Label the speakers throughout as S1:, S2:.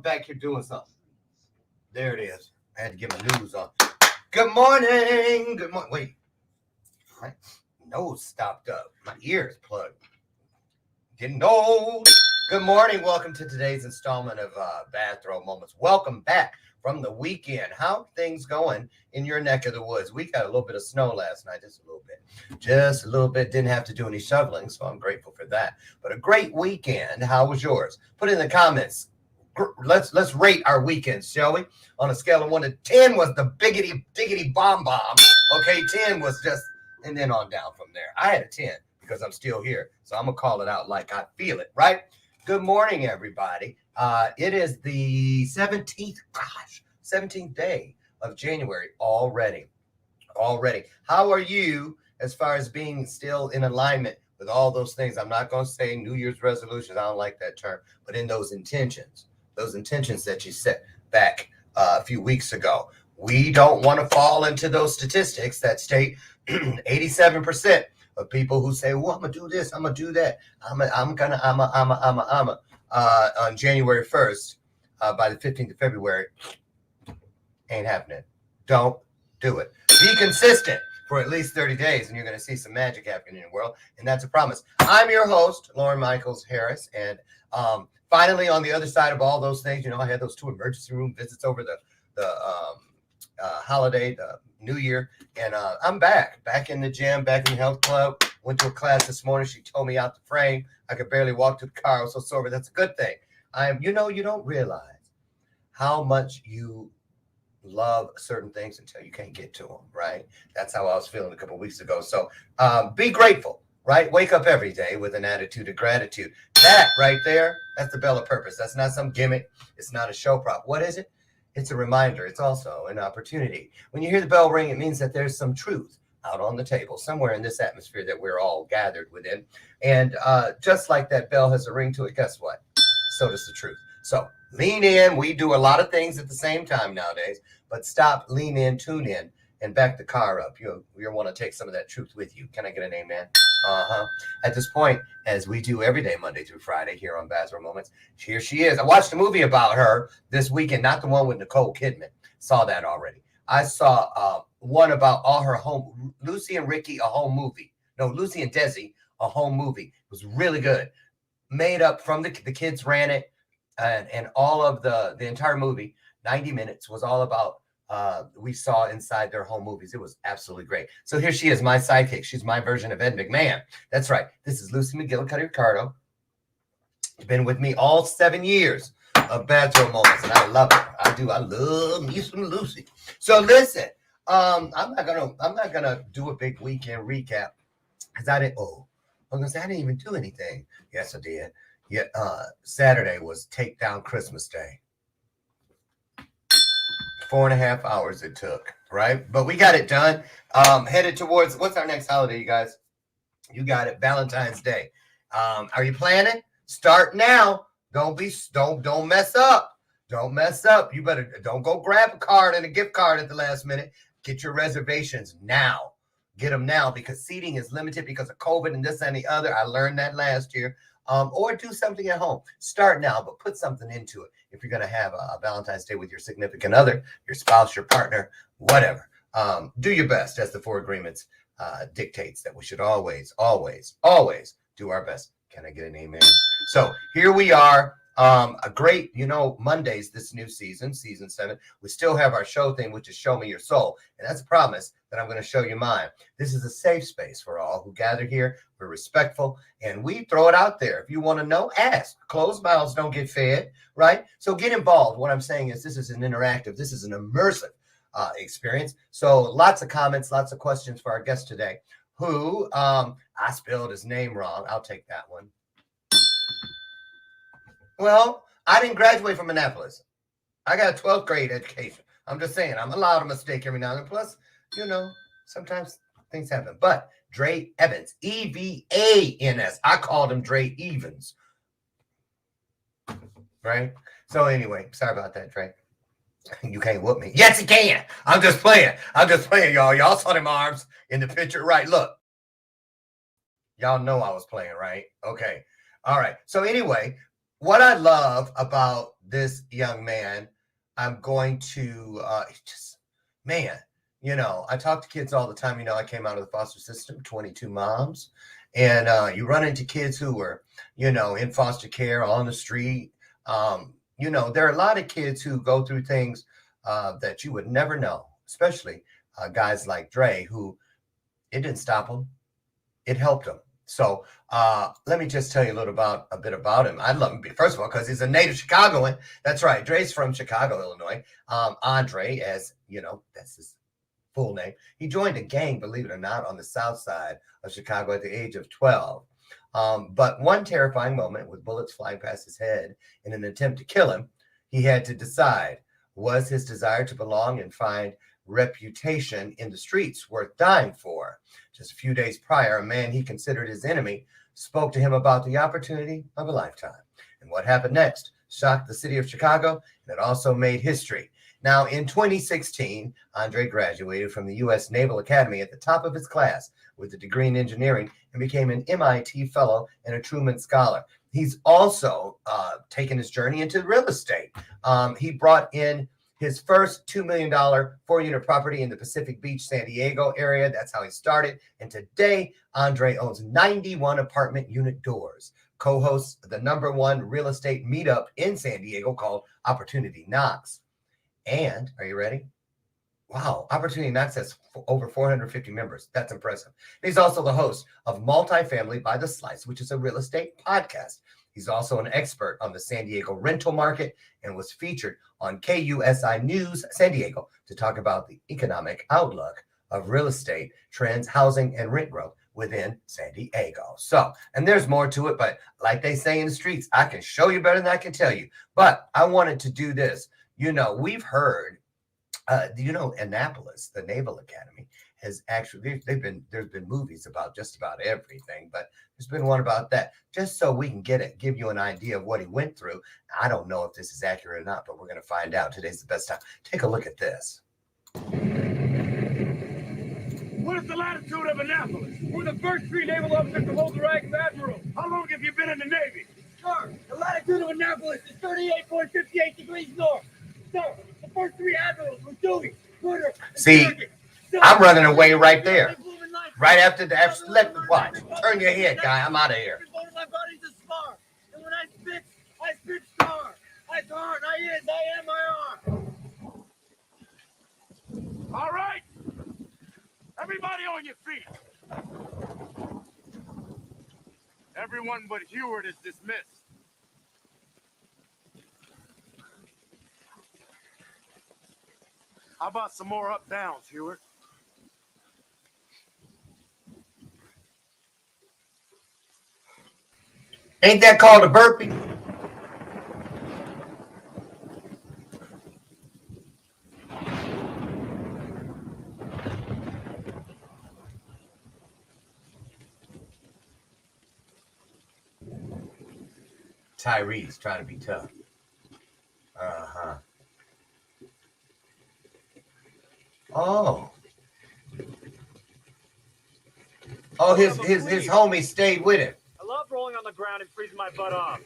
S1: back here doing something. There it is. I had to get my news on. Good morning. Good morning. Wait. My nose stopped up. My ears plugged. Getting old. Good morning. Welcome to today's installment of Bathrobe Moments. Welcome back from the weekend. How are things going in your neck of the woods? We got a little bit of snow last night, just a little bit. Just a little bit. Didn't have to do any shoveling, so I'm grateful for that. But a great weekend. How was yours? Put it in the comments. Let's rate our weekends, shall we? On a scale of 1 to 10 was the diggity bomb. Okay, 10 was just, and then on down from there. I had a 10 because I'm still here, so I'm gonna call it out like I feel it, right? Good morning, everybody. It is the 17th, 17th day of January already. How are you as far as being still in alignment with all those things? I'm not going to say New Year's resolutions. I don't like that term, but in those intentions that you set back a few weeks ago. We don't want to fall into those statistics that state 87% of people who say, well, I'm going to do this, I'm going to do that. On January 1st, by the 15th of February, ain't happening. Don't do it. Be consistent for at least 30 days, and you're going to see some magic happening in the world, and that's a promise. I'm your host, Lauren Michaels Harris, and finally, on the other side of all those things, I had those 2 emergency room visits over the holiday, the New Year, and I'm back in the gym, back in the health club. Went to a class this morning. She told me out the frame. I could barely walk to the car. I was so sore, but that's a good thing. You don't realize how much you love certain things until you can't get to them, right? That's how I was feeling a couple of weeks ago. So be grateful, right? Wake up every day with an attitude of gratitude. That right there, that's the bell of purpose. That's not some gimmick. It's not a show prop. What is it? It's a reminder. It's also an opportunity. When you hear the bell ring, it means that there's some truth out on the table somewhere in this atmosphere that we're all gathered within. And just like that bell has a ring to it, guess what? So does the truth. So lean in. We do a lot of things at the same time nowadays, but stop, lean in, tune in, and back the car up. You'll want to take some of that truth with you. Can I get an amen? At this point, as we do every day, Monday through Friday, here on Bathrobe Moments, here she is. I watched a movie about her this weekend, not the one with Nicole Kidman. Saw that already. I saw one about all her home, Lucy and Ricky, a home movie. No, Lucy and Desi, a home movie. It was really good. Made up from the kids ran it, and all of the entire movie, 90 minutes, was all about we saw inside their home movies. It was absolutely great. So here she is, my sidekick. She's my version of Ed McMahon. That's right. This is Lucy McGillicuddy-Ricardo. She's been with me all 7 years of Bathrobe Moments, and I love her. I do. I love me some Lucy. So listen, I'm not gonna do a big weekend recap because I didn't even do anything. Yes, I did. Yeah, Saturday was Takedown Christmas Day. 4.5 hours it took, right? But we got it done. Headed towards, what's our next holiday, you guys? You got it, Valentine's Day. Are you planning? Start now. Don't mess up. Don't mess up. You better don't go grab a card and a gift card at the last minute. Get your reservations now. Get them now because seating is limited because of COVID and this and the other. I learned that last year. Or do something at home. Start now, but put something into it. If you're going to have a Valentine's Day with your significant other, your spouse, your partner, whatever, do your best, as the 4 agreements dictates that we should always do our best. Can I get an amen? So here we are. A great, Mondays, this new season 7, we still have our show thing, which is Show Me Your Soul. And that's a promise that I'm going to show you mine. This is a safe space for all who gather here. We're respectful and we throw it out there. If you want to know, ask. Closed mouths don't get fed, right? So get involved. What I'm saying is this is an interactive, this is an immersive experience. So lots of comments, lots of questions for our guest today, who I spelled his name wrong. I'll take that one. Well, I didn't graduate from Annapolis. I got a 12th grade education. I'm just saying, I'm allowed a mistake every now and then. Plus, sometimes things happen. But DRE EVENS, EVANS. I called him DRE EVENS. Right? So anyway, sorry about that, Dre. You can't whoop me. Yes, you can. I'm just playing, y'all. Y'all saw them arms in the picture, right? Look. Y'all know I was playing, right? Okay. All right. So anyway, what I love about this young man, I'm going to just, man, I talk to kids all the time. I came out of the foster system, 22 moms, and you run into kids who were, in foster care on the street. There are a lot of kids who go through things that you would never know, especially guys like Dre, who it didn't stop them. It helped them. So let me just tell you a bit about him. I love him, first of all, because he's a native Chicagoan. That's right. Dre's from Chicago, Illinois. Andre, as that's his full name. He joined a gang, believe it or not, on the south side of Chicago at the age of 12. But one terrifying moment, with bullets flying past his head in an attempt to kill him, he had to decide, was his desire to belong and find reputation in the streets worth dying for? Just a few days prior, a man he considered his enemy spoke to him about the opportunity of a lifetime. And what happened next shocked the city of Chicago, and it also made history. Now, in 2016, Andre graduated from the U.S. Naval Academy at the top of his class with a degree in engineering and became an MIT fellow and a Truman Scholar. He's also taken his journey into real estate. He brought in his first $2 million 4-unit property in the Pacific Beach, San Diego area. That's how he started. And today, Andre owns 91 apartment unit doors, co-hosts the #1 real estate meetup in San Diego called Opportunity Knocks. And, are you ready? Wow, Opportunity Knocks has over 450 members. That's impressive. And he's also the host of Multifamily by the Slice, which is a real estate podcast. He's also an expert on the San Diego rental market and was featured on KUSI News San Diego to talk about the economic outlook of real estate trends, housing, and rent growth within San Diego. So, and there's more to it, but like they say in the streets, I can show you better than I can tell you. But I wanted to do this. We've heard, Annapolis, the Naval Academy, has actually, there's been movies about just about everything, but there's been one about that, just so we can give you an idea of what he went through. I don't know if this is accurate or not, but we're going to find out. Today's the best time. Take a look at this.
S2: What is the latitude of Annapolis? We're the first 3 naval officers to hold the rank of admiral. How long have you been in the Navy? Sir, the latitude of Annapolis is 38.58 degrees north. Sir, the first 3 admirals were Dewey, Porter,
S1: See, I'm running away right there. Right after let me watch. Turn your head, guy. I'm out of here.
S2: My body's a spar. And when I spit star. I heart, I is, I am, I are. All right. Everybody on your feet. Everyone but Heward is dismissed. How about some more up-downs, Heward?
S1: Ain't that called a burpee? Tyree's trying to be tough. Uh-huh. Oh, his homie stayed with him.
S2: I love rolling on the ground and freezing my butt off.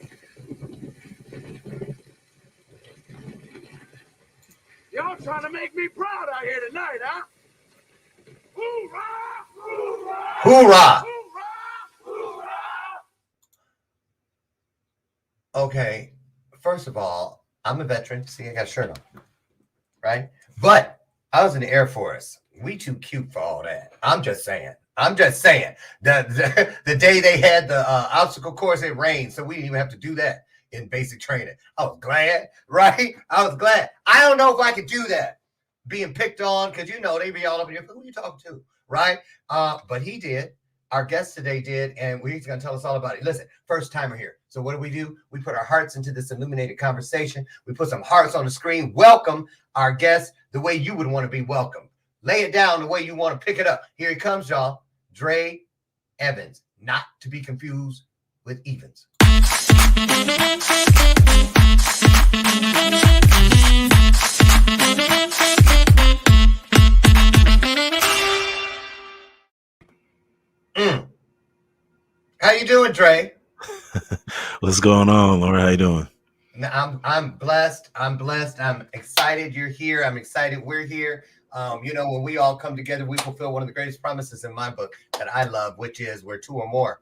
S2: Y'all trying to make me proud out here tonight, huh? Hoorah! Hoorah!
S1: Hoorah!
S2: Hoorah! Hoorah!
S1: Okay, first of all, I'm a veteran. See, I got a shirt on, right? But I was in the Air Force. We too cute for all that. I'm just saying. The day they had the obstacle course, it rained, so we didn't even have to do that in basic training. I was glad, right? I was glad. I don't know if I could do that, being picked on, because they be all up in your, who are you talking to, right? But he did. Our guest today did, and he's going to tell us all about it. Listen, first timer here. So what do? We put our hearts into this illuminated conversation. We put some hearts on the screen. Welcome our guest the way you would want to be welcomed. Lay it down the way you want to pick it up. Here he comes, y'all. DRE EVENS, not to be confused with Evens. How you doing, DRE?
S3: What's going on, Laura? How you doing?
S1: I'm blessed. I'm blessed. I'm excited you're here. I'm excited we're here. When we all come together, we fulfill one of the greatest promises in my book that I love, which is where two or more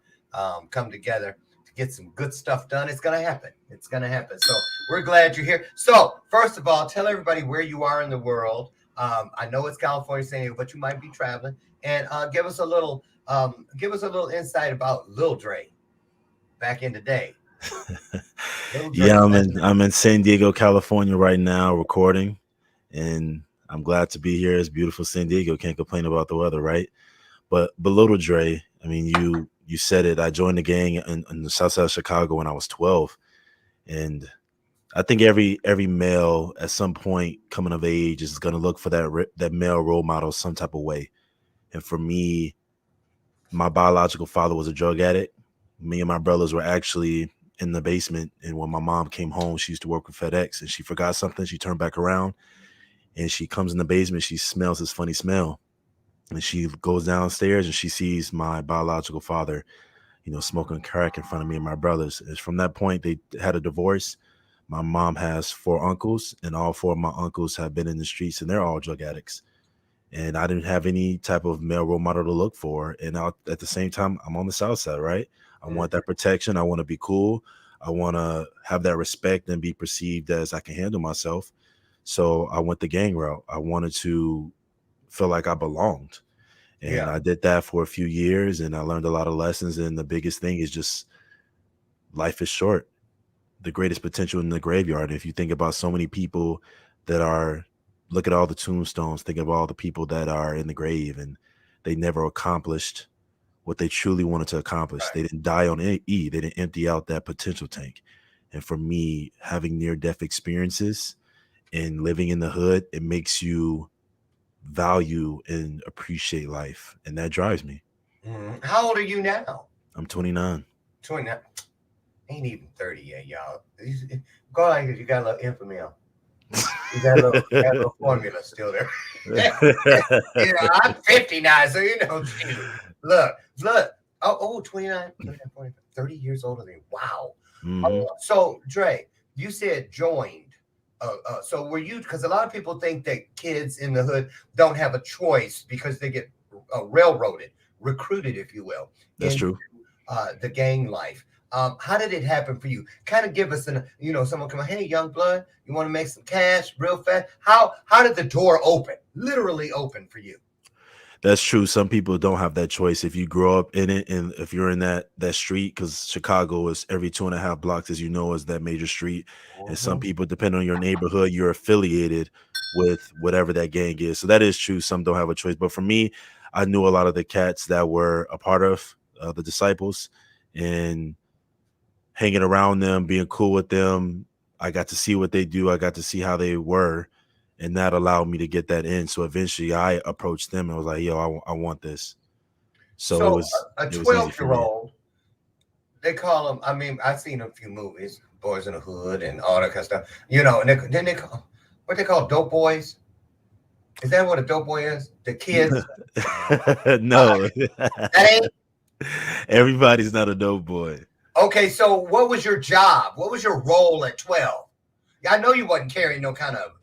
S1: come together to get some good stuff done. It's gonna happen. It's gonna happen. So we're glad you're here. So first of all, tell everybody where you are in the world. I know it's California, San Diego, but you might be traveling, and give us a little insight about Lil Dre back in the day. Lil Dre,
S3: Yeah, I'm
S1: that's
S3: in I'm in San Diego, California right now recording, and I'm glad to be here. It's beautiful San Diego. Can't complain about the weather, right? But Little Dre, I mean, you said it. I joined the gang in the South Side of Chicago when I was 12, and I think every male at some point coming of age is going to look for that male role model some type of way. And for me, my biological father was a drug addict. Me and my brothers were actually in the basement, and when my mom came home, she used to work with FedEx, and she forgot something. She turned back around, and she comes in the basement. She smells this funny smell, and she goes downstairs, and she sees my biological father, smoking crack in front of me and my brothers. And from that point, they had a divorce. My mom has four uncles, and all four of my uncles have been in the streets, and they're all drug addicts. And I didn't have any type of male role model to look for. And at the same time, I'm on the South Side, right? I want that protection. I want to be cool. I want to have that respect and be perceived as I can handle myself. So I went the gang route. I wanted to feel like I belonged. And
S1: yeah.
S3: I did that for a few years, and I learned a lot of lessons. And the biggest thing is just life is short. The greatest potential in the graveyard. If you think about so many people that are, look at all the tombstones, think of all the people that are in the grave and they never accomplished what they truly wanted to accomplish.
S1: Right.
S3: They didn't die on E. They didn't empty out that potential tank. And for me, having near-death experiences and living in the hood, it makes you value and appreciate life. And that drives me.
S1: How old are you now?
S3: I'm 29.
S1: 29. Ain't even 30 yet, y'all. Go like this. You got a little infamy on. You got a little formula still there. I'm 59, so geez. Look. Oh, 29, 30 years older than you. Wow.
S3: Mhm.
S1: So, Dre, you said joined. So were you, because a lot of people think that kids in the hood don't have a choice because they get railroaded, recruited, if you will,
S3: That's
S1: into
S3: true.
S1: the gang life. How did it happen for you? Kind of give us someone come, hey, young blood, you want to make some cash real fast? How did the door open, literally open for you?
S3: That's true. Some people don't have that choice. If you grow up in it, and if you're in that street, because Chicago is every 2.5 blocks, as you know, is that major street. And some people, depending on your neighborhood, you're affiliated with whatever that gang is. So that is true. Some don't have a choice. But for me, I knew a lot of the cats that were a part of the Disciples, and hanging around them, being cool with them. I got to see what they do. I got to see how they were, and that allowed me to get that in. So eventually I approached them and was like, yo, I want this. So
S1: So a
S3: it was easy for me.
S1: 12-year-old, they call them, I mean, I've seen a few movies, Boys in the Hood and all that kind of stuff, and then they call, what they call dope boys. Is that what a dope boy is? The kids?
S3: No.
S1: That ain't.
S3: Everybody's not a dope boy.
S1: Okay, so what was your job? What was your role at 12? I know you wasn't carrying no kind of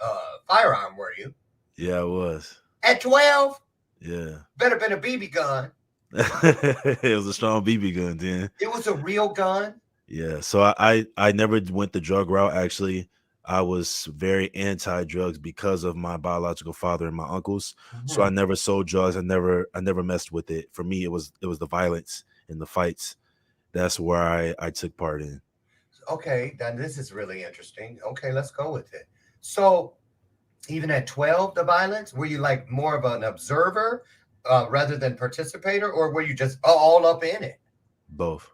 S1: firearm, were you?
S3: Yeah, I was.
S1: At 12?
S3: Yeah.
S1: Better been a BB gun.
S3: It was a strong BB gun then.
S1: It was a real gun?
S3: Yeah. So I never went the drug route. Actually, I was very anti-drugs because of my biological father and my uncles. So I never sold drugs. I never messed with it. For me, it was the violence and the fights. That's where I took part in.
S1: Okay, then this is really interesting. Okay, let's go with it. So even at 12, the violence, were you like more of an observer rather than participator, or were you just all up in it?
S3: Both.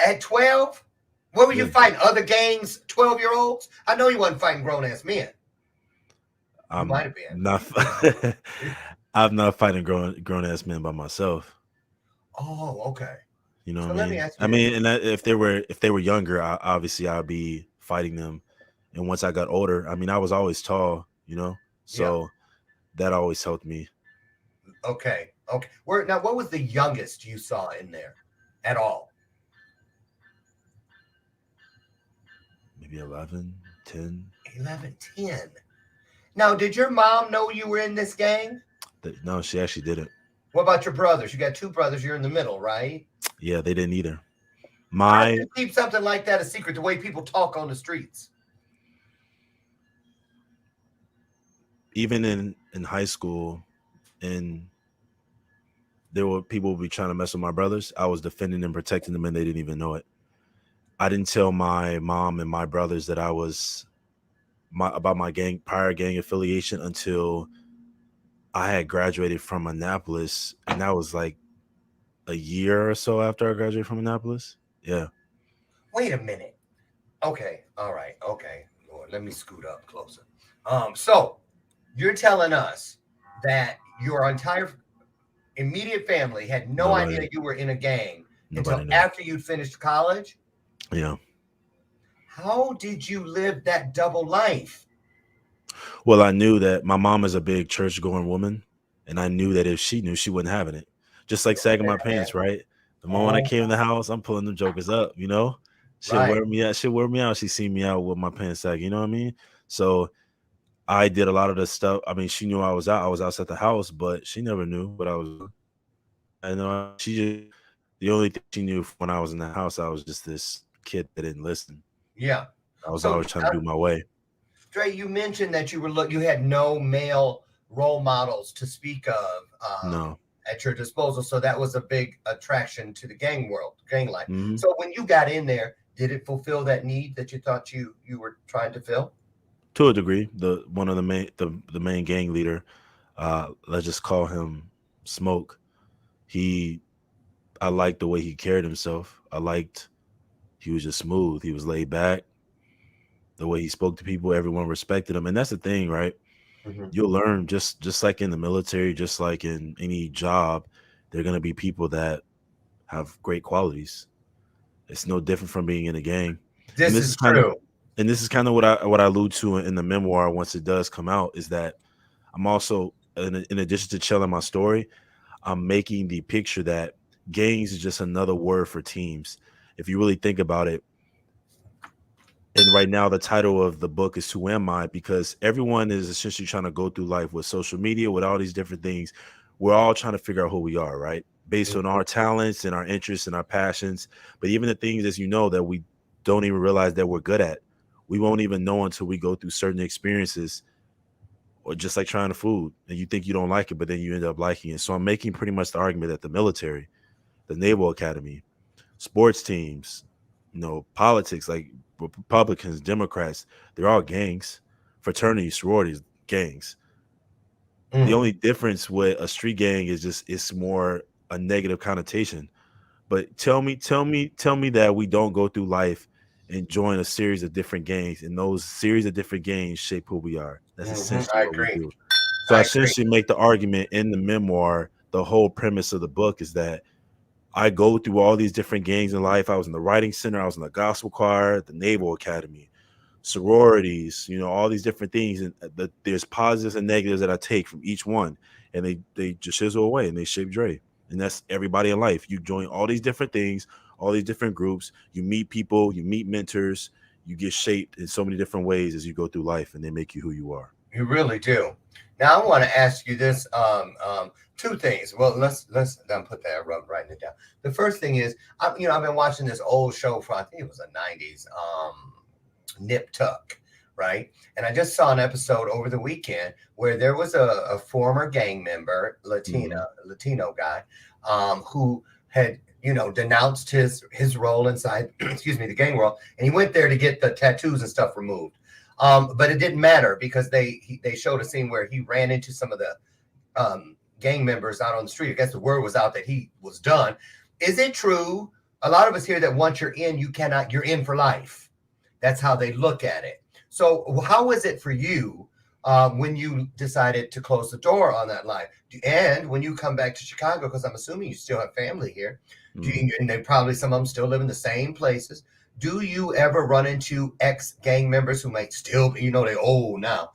S1: At 12? What were you
S3: Yeah.
S1: fighting? Other gangs, 12-year-olds? I know you wasn't fighting grown-ass men. You might have been.
S3: Not. I'm not fighting grown ass men by myself.
S1: Oh, okay.
S3: You know
S1: So
S3: what I
S1: let me
S3: mean?
S1: ask
S3: I
S1: you this.
S3: mean, and if they were younger, obviously I'd be fighting them. And once I got older, I mean, I was always tall,
S1: Yeah.
S3: so that always helped me.
S1: Okay. Now, what was the youngest you saw in there at all?
S3: maybe 11, 10.
S1: 11, 10. Now, did your mom know you were in this gang?
S3: No, she actually didn't.
S1: What about your brothers? You got two brothers. You're in the middle, right?
S3: Yeah, they didn't either.
S1: How do you keep something like that a secret, the way people talk on the streets?
S3: Even in high school, and there were people would be trying to mess with my brothers. I was defending and protecting them, and they didn't even know it. I didn't tell my mom and my brothers that I was about my prior gang affiliation until I had graduated from Annapolis, and that was like a year or so after I graduated from Annapolis. Yeah.
S1: Wait a minute. Okay. All right. Okay. Lord, let me scoot up closer. So you're telling us that your entire immediate family had no idea you were in a gang until after you'd finished college?
S3: Yeah.
S1: How did you live that double life?
S3: Well, I knew that my mom is a big church going woman, and I knew that if she knew, she wasn't having it. Just like sagging my pants, right? The moment I came in the house, I'm pulling them jokers up, you know? She'll wear me out. She'll wear me out. She see me out with my pants sagging, you know what I mean? So I did a lot of the stuff. I mean, she knew I was out. I was outside the house, but she never knew what I was doing. And the only thing she knew when I was in the house, I was just this kid that didn't listen.
S1: Yeah.
S3: I was always trying to do my way.
S1: Dre, you mentioned that you had no male role models to speak of at your disposal, so that was a big attraction to the gang world, gang life. Mm-hmm. So when you got in there, did it fulfill that need that you thought you were trying to fill?
S3: To a degree. One of the main gang leader, let's just call him Smoke. I liked the way he carried himself. He was just smooth. He was laid back. The way he spoke to people, everyone respected him. And that's the thing, right? Mm-hmm. You'll learn just like in the military, just like in any job, there are going to be people that have great qualities. It's no different from being in a gang.
S1: This is true.
S3: And this is kind of what I allude to in the memoir once it does come out, is that I'm also, in addition to telling my story, I'm making the picture that gangs is just another word for teams. If you really think about it, and right now the title of the book is Who Am I? Because everyone is essentially trying to go through life with social media, with all these different things. We're all trying to figure out who we are, right? Based on our talents and our interests and our passions. But even the things, as you know, that we don't even realize that we're good at, we won't even know until we go through certain experiences, or just like trying the food and you think you don't like it, but then you end up liking it. So I'm making pretty much the argument that the military, the Naval Academy, sports teams, politics, like Republicans, Democrats, they're all gangs, fraternities, sororities, gangs. The only difference with a street gang is just it's more a negative connotation. But tell me that we don't go through life and join a series of different gangs, and those series of different gangs shape who we are. That's essentially what we do. So I essentially make the argument in the memoir. The whole premise of the book is that I go through all these different gangs in life. I was in the writing center, I was in the gospel choir, the Naval Academy, sororities, all these different things. And there's positives and negatives that I take from each one, and they just chisel away and they shape Dre. And that's everybody in life. You join all these different things, all these different groups, you meet people, you meet mentors, you get shaped in so many different ways as you go through life, and they make you who you are.
S1: You really do. Now I want to ask you this, two things. Well, let's put that. I'm writing it down. The first thing is, I've been watching this old show from, I think it was the 90s, Nip Tuck, right? And I just saw an episode over the weekend where there was a former gang member, Latino guy, who had, denounced his role inside, the gang world, and he went there to get the tattoos and stuff removed. But it didn't matter because they showed a scene where he ran into some of the gang members out on the street. I guess the word was out that he was done. Is it true? A lot of us hear that once you're in, you're in for life. That's how they look at it. So how was it for you when you decided to close the door on that life? And when you come back to Chicago, because I'm assuming you still have family here, and they probably, some of them still live in the same places. Do you ever run into ex-gang members who might still be, they're old now,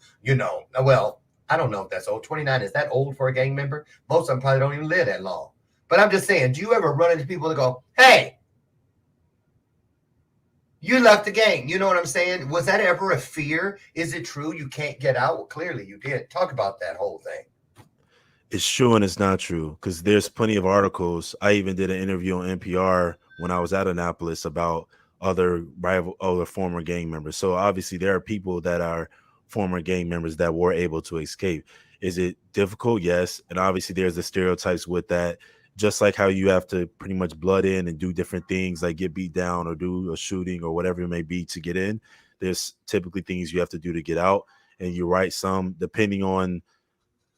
S1: well, I don't know if that's old. 29, is that old for a gang member? Most of them probably don't even live that long. But I'm just saying, do you ever run into people that go, hey, You left the game. You know what I'm saying? Was that ever a fear? Is it true you can't get out? Well, clearly you did. Talk about that whole thing.
S3: It's true and it's not true because there's plenty of articles. I even did an interview on NPR when I was at Annapolis about other former gang members. So obviously there are people that are former gang members that were able to escape. Is it difficult? Yes. And obviously there's the stereotypes with that. Just like how you have to pretty much blood in and do different things like get beat down or do a shooting or whatever it may be to get in. There's typically things you have to do to get out. And you're right, some depending on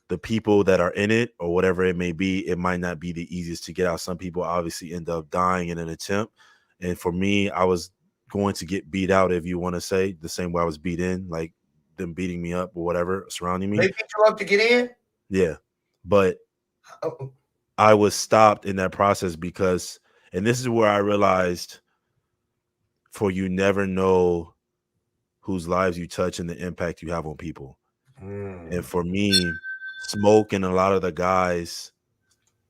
S3: the people that are in it or whatever it may be, it might not be the easiest to get out. Some people obviously end up dying in an attempt. And for me, I was going to get beat out, if you want to say, the same way I was beat in, like them beating me up or whatever, surrounding
S1: They
S3: me.
S1: beat you up to get in?
S3: Yeah. But
S1: Oh,
S3: I was stopped in that process because, and this is where I realized, for you never know whose lives you touch and the impact you have on people. And for me, Smoke and a lot of the guys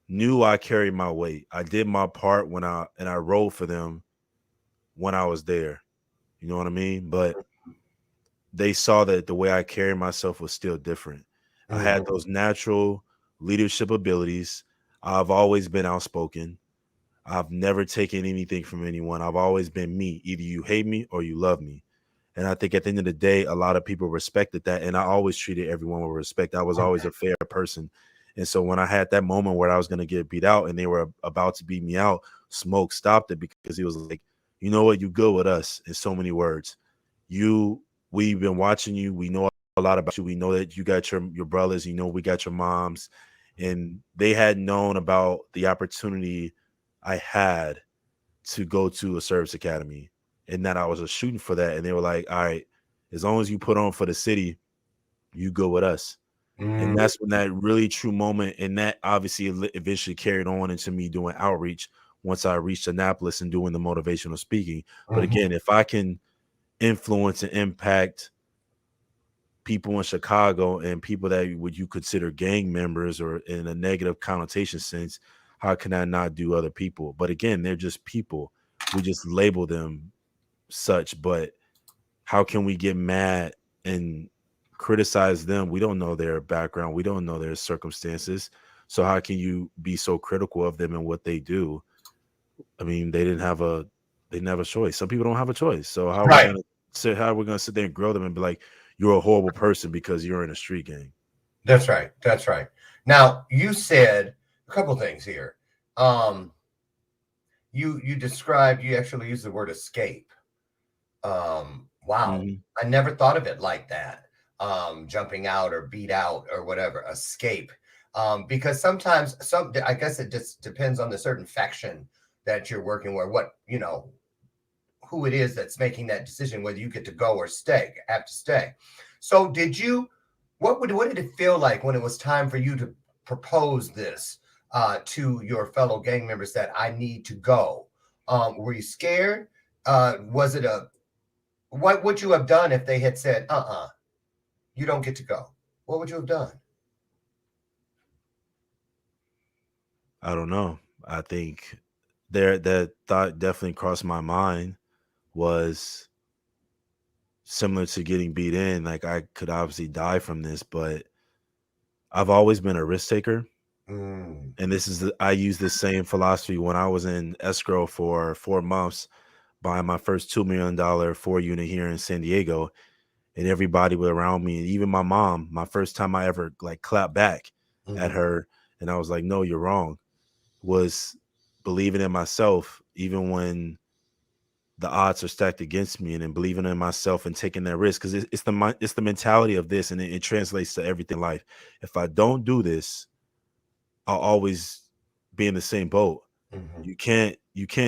S3: knew I carried my weight. I did my part when I rode for them when I was there. You know what I mean? But they saw that the way I carried myself was still different. I had those natural leadership abilities. I've always been outspoken. I've never taken anything from anyone. I've always been me. Either you hate me or you love me. And I think at the end of the day, a lot of people respected that. And I always treated everyone with respect. I was always a fair person. And so when I had that moment where I was going to get beat out and they were about to beat me out, Smoke stopped it because he was like, you know what? You good with us, in so many words. We've been watching you. We know a lot about you. We know that you got your brothers. You know, we got your moms. And they had known about the opportunity I had to go to a service academy and that I was a shooting for that. And they were like, all right, as long as you put on for the city, you go with us. And that's when that really true moment, and that obviously eventually carried on into me doing outreach once I reached Annapolis and doing the motivational speaking. But again, if I can influence and impact people in Chicago and people that would you consider gang members or in a negative connotation sense, how can I not do other people? But again, they're just people. We just label them such, but how can we get mad and criticize them? We don't know their background. We don't know their circumstances. So how can you be so critical of them and what they do? I mean, they didn't have a choice. Some people don't have a choice. So how are we gonna sit there and grow them and be like, you're a horrible person because you're in a street gang?
S1: That's right. That's right. Now, you said a couple things here. You described, you actually used the word escape. Wow. I never thought of it like that. Jumping out or beat out or whatever, escape. Because sometimes I guess it just depends on the certain faction that you're working with, who it is that's making that decision, whether you get to go or have to stay. So what did it feel like when it was time for you to propose this to your fellow gang members that I need to go? Were you scared? Was it what would you have done if they had said, you don't get to go? What would you have done?
S3: I don't know. I think that thought definitely crossed my mind, was similar to getting beat in. Like, I could obviously die from this, but I've always been a risk taker. And I use this same philosophy when I was in escrow for 4 months buying my first $2 million 4-unit here in San Diego. And everybody was around me, and even my mom, my first time I ever like clapped back at her, and I was like, no, you're wrong, was believing in myself, even when the odds are stacked against me, and then believing in myself and taking that risk. Because it's the mentality of this, and it translates to everything in life. If I don't do this, I'll always be in the same boat. You can't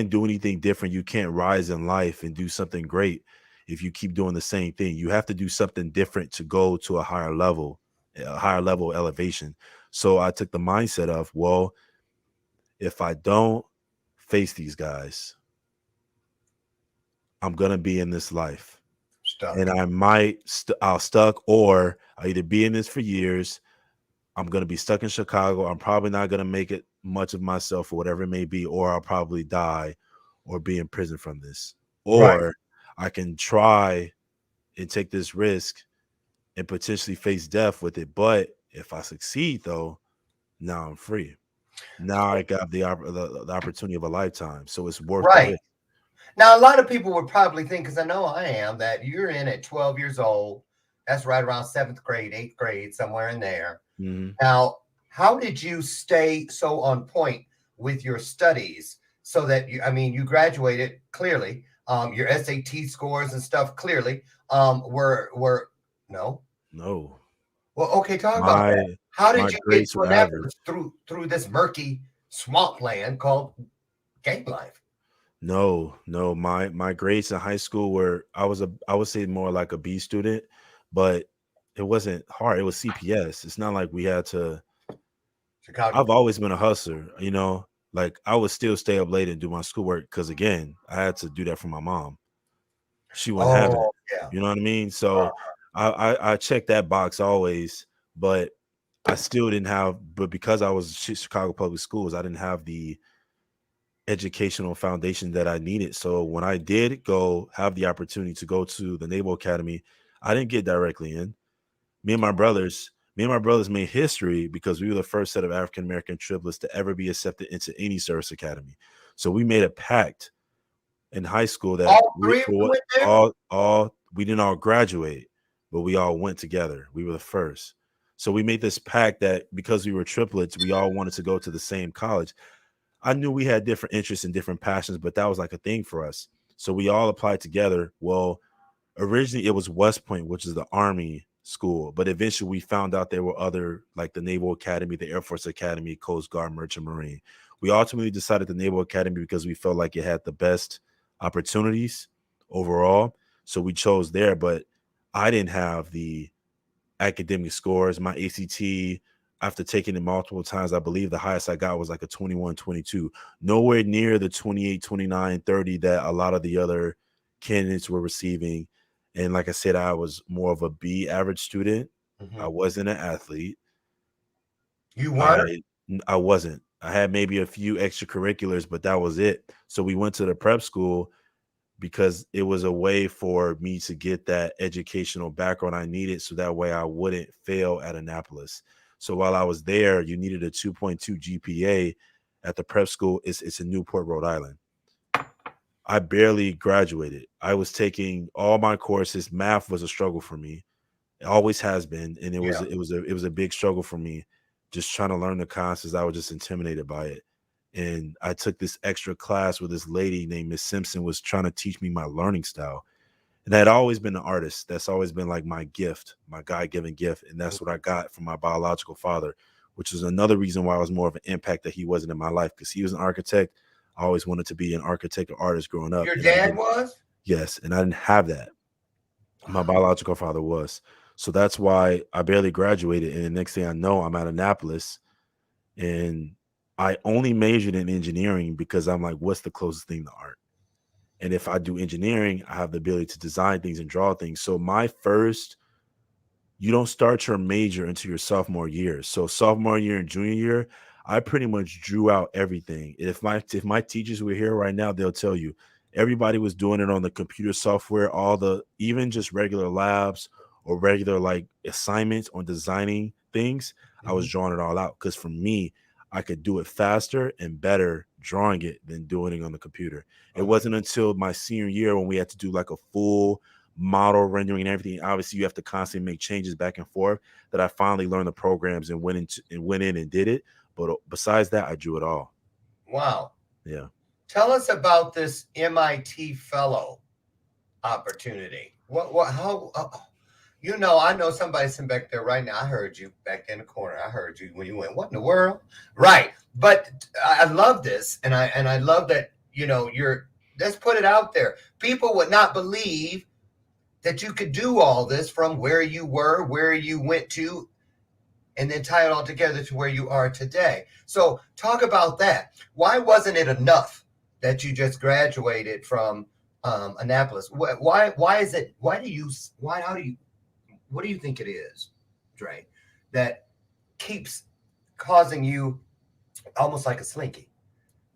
S3: do anything different. You can't rise in life and do something great if you keep doing the same thing. You have to do something different to go to a higher level elevation. So I took the mindset of, well, if I don't face these guys, I'm gonna be in this life
S1: Stuck.
S3: and I might I'll stuck, or I'll either be in this for years. I'm going to be stuck in Chicago. I'm probably not going to make it much of myself or whatever it may be, or I'll probably die or be in prison from this.
S1: Right.
S3: Or I can try and take this risk and potentially face death with it. But if I succeed, though, now I'm free. Now I got the opportunity of a lifetime. So it's worth the
S1: Right.
S3: risk.
S1: Now, a lot of people would probably think, because I know I am, that you're in at 12 years old. That's right around seventh grade, eighth grade, somewhere in there.
S3: Mhm.
S1: Now, how did you stay so on point with your studies so that you, I mean, you graduated clearly, your SAT scores and stuff clearly, were no.
S3: No.
S1: Well, okay, talk about that.
S3: My
S1: How
S3: my
S1: did you get
S3: grades
S1: to
S3: were average.
S1: Annapolis through this murky swampland called gang life?
S3: No. My grades in high school were I would say more like a B student, but it wasn't hard. It was CPS. It's not like we had to.
S1: Chicago.
S3: I've always been a hustler, you know. Like I would still stay up late and do my schoolwork because again, I had to do that for my mom. She wouldn't have it.
S1: Oh, yeah.
S3: You know what I mean? So I checked that box always, but I still didn't have. But because I was Chicago Public Schools, I didn't have the educational foundation that I needed. So when I did go have the opportunity to go to the Naval Academy, I didn't get directly in. Me and my brothers made history because we were the first set of African American triplets to ever be accepted into any service academy. So we made a pact in high school that
S1: All
S3: we
S1: three of
S3: for
S1: you
S3: what
S1: went there?
S3: all we didn't all graduate, but we all went together. We were the first. So we made this pact that because we were triplets, we all wanted to go to the same college. I knew we had different interests and different passions, but that was like a thing for us. So we all applied together. Well, originally it was West Point, which is the Army school, but eventually we found out there were other like the Naval Academy, the Air Force Academy, Coast Guard, Merchant Marine. We ultimately decided the Naval Academy because we felt like it had the best opportunities overall. So we chose there, but I didn't have the academic scores. My ACT, after taking it multiple times, I believe the highest I got was like a 21, 22. Nowhere near the 28, 29, 30 that a lot of the other candidates were receiving. And like I said, I was more of a B average student. I
S1: Mhm.
S3: wasn't an athlete.
S1: You weren't?
S3: I wasn't. I had maybe a few extracurriculars, but that was it. So we went to the prep school because it was a way for me to get that educational background I needed so that way I wouldn't fail at Annapolis. So while I was there, you needed a 2.2 GPA at the prep school. It's in Newport, Rhode Island. I barely graduated. I was taking all my courses. Math was a struggle for me. It always has been, and
S1: Yeah.
S3: it was a big struggle for me. Just trying to learn the concepts, I was just intimidated by it. And I took this extra class with this lady named Miss Simpson was trying to teach me my learning style. And I had always been an artist. That's always been like my gift, my God-given gift, and that's what I got from my biological father, which is another reason why I was more of an impact that he wasn't in my life because he was an architect. I always wanted to be an architect or artist growing up,
S1: Your
S3: and I
S1: dad
S3: didn't.
S1: was?
S3: Yes, and I didn't have that. My
S1: Wow.
S3: biological father was. So that's why I barely graduated. And the next thing I know, I'm at Annapolis and I only majored in engineering because I'm like, what's the closest thing to art? And if I do engineering, I have the ability to design things and draw things. So my first, you don't start your major until your sophomore year. So sophomore year and junior year, I pretty much drew out everything. If my teachers were here right now, they'll tell you everybody was doing it on the computer software, all the even just regular labs or regular like assignments on designing things. I was
S1: Mhm.
S3: drawing it all out because for me, I could do it faster and better drawing it than doing it on the computer. It
S1: Uh-huh.
S3: wasn't until my senior year when we had to do like a full model rendering and everything. Obviously, you have to constantly make changes back and forth. That I finally learned the programs and went in and did it. But besides that, I drew it all.
S1: Wow.
S3: Yeah.
S1: Tell us about this MIT fellow opportunity. How, I know somebody sitting back there right now. I heard you back in the corner. I heard you when you went, what in the world? Right. But I love this. And I love that, let's put it out there. People would not believe that you could do all this from where you were, where you went to, and then tie it all together to where you are today. So talk about that. Why wasn't it enough that you just graduated from Annapolis? Why is it? How do you? What do you think it is, Dre, that keeps causing you almost like a slinky,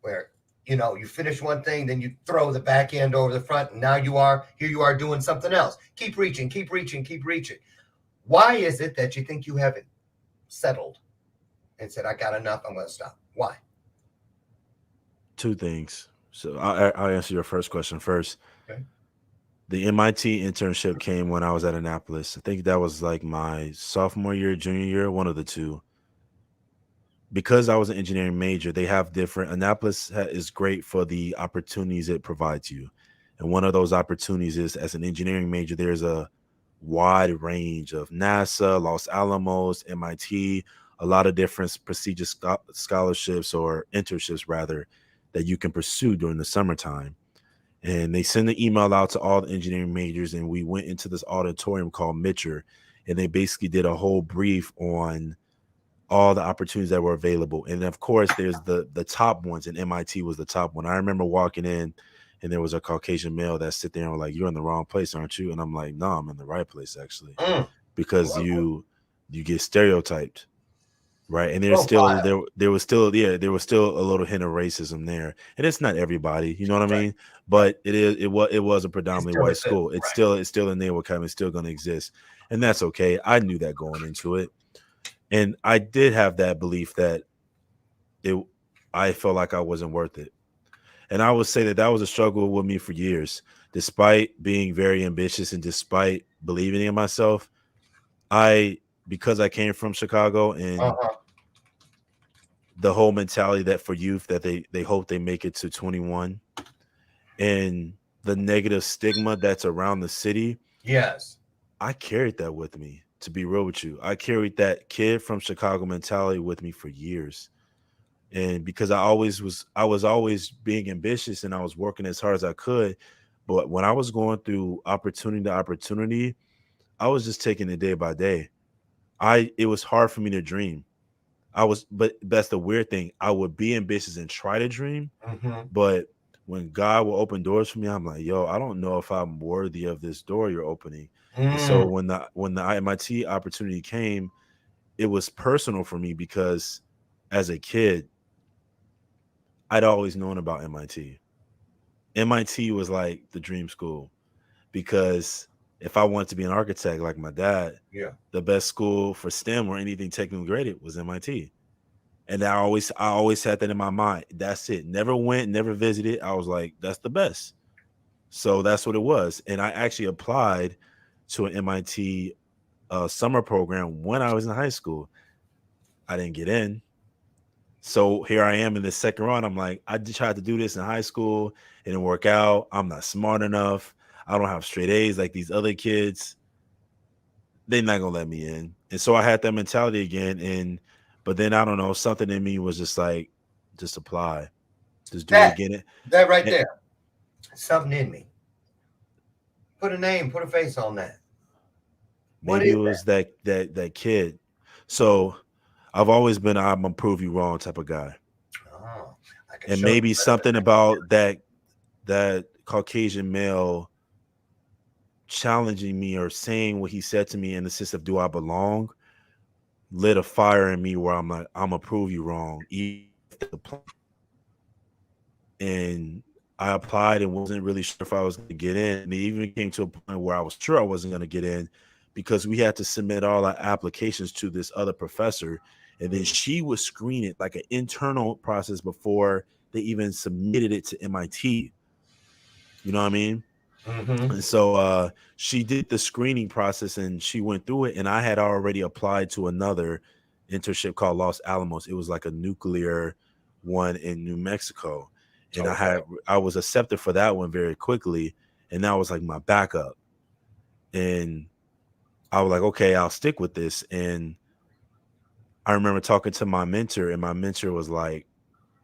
S1: where you finish one thing, then you throw the back end over the front, and now you are doing something else. Keep reaching, keep reaching, keep reaching. Why is it that you think you haven't settled and said, I got enough, I'm going to stop? Why?
S3: Two things. So I'll answer your first question first.
S1: Okay.
S3: The MIT internship came when I was at Annapolis. I think that was like my sophomore year, junior year, one of the two. Because I was an engineering major, they have different. Annapolis is great for the opportunities it provides you. And one of those opportunities is, as an engineering major, there's a wide range of NASA, Los Alamos, MIT, a lot of different prestigious scholarships or internships, rather, that you can pursue during the summertime. And they send the email out to all the engineering majors, and we went into this auditorium called Mitcher, and they basically did a whole brief on all the opportunities that were available. And of course, there's the top ones, and MIT was the top one. I remember walking in, and there was a Caucasian male that sit there and was like, "You're in the wrong place, aren't you?" And I'm like, "No, I'm in the right place, actually," because you get stereotyped, right? And there's still there was still a little hint of racism there, and it's not everybody, you know what I mean? But it was a predominantly white school. It's still in there. It's still going to exist, and that's okay. I knew that going into it. And I did have that belief that I felt like I wasn't worth it. And I would say that was a struggle with me for years. Despite being very ambitious and despite believing in myself, because I came from Chicago and the whole mentality that for youth that they hope they make it to 21 and the negative stigma that's around the city.
S1: Yes.
S3: I carried that with me. To be real with you, I carried that kid from Chicago mentality with me for years. And because I was always being ambitious and I was working as hard as I could. But when I was going through opportunity to opportunity, I was just taking it day by day. It was hard for me to dream. But that's the weird thing. I would be ambitious and try to dream. But when God will open doors for me, I'm like, yo, I don't know if I'm worthy of this door you're opening. And so when the MIT opportunity came, it was personal for me because as a kid, I'd always known about MIT. MIT was like the dream school because if I wanted to be an architect like my dad, the best school for STEM or anything technically graded was MIT. And I always had that in my mind. That's it. Never went, never visited. I was like, that's the best. So that's what it was. And I actually applied to an MIT summer program when I was in high school. I didn't get in. So here I am in the second round. I'm like, I tried to do this in high school. It didn't work out. I'm not smart enough. I don't have straight A's like these other kids. They're not going to let me in. And so I had that mentality again. But then I don't know, something in me was just like, just apply. Just do it again.
S1: That right there. Something in me. Put a name, put a face on that.
S3: Maybe it was that kid. So I've always been I'm gonna prove you wrong type of guy. And maybe something about that Caucasian male challenging me or saying what he said to me in the sense of do I belong lit a fire in me where I'm like, I'm gonna prove you wrong. And I applied and wasn't really sure if I was going to get in. And it even came to a point where I was sure I wasn't going to get in because we had to submit all our applications to this other professor. And then she would screen it like an internal process before they even submitted it to MIT. You know what I mean? And so she did the screening process and she went through it. And I had already applied to another internship called Los Alamos. It was like a nuclear one in New Mexico. And I was accepted for that one very quickly. And that was like my backup. And I was like, okay, I'll stick with this. And I remember talking to my mentor, and my mentor was like,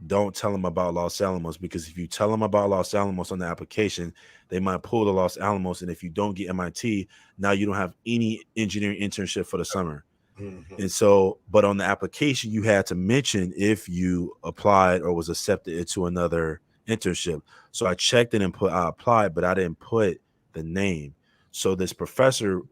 S3: don't tell them about Los Alamos, because if you tell them about Los Alamos on the application, they might pull the Los Alamos. And if you don't get MIT, now you don't have any engineering internship for the summer. And so, but on the application, you had to mention if you applied or was accepted into another internship. So I checked it and I applied, but I didn't put the name. So this professor,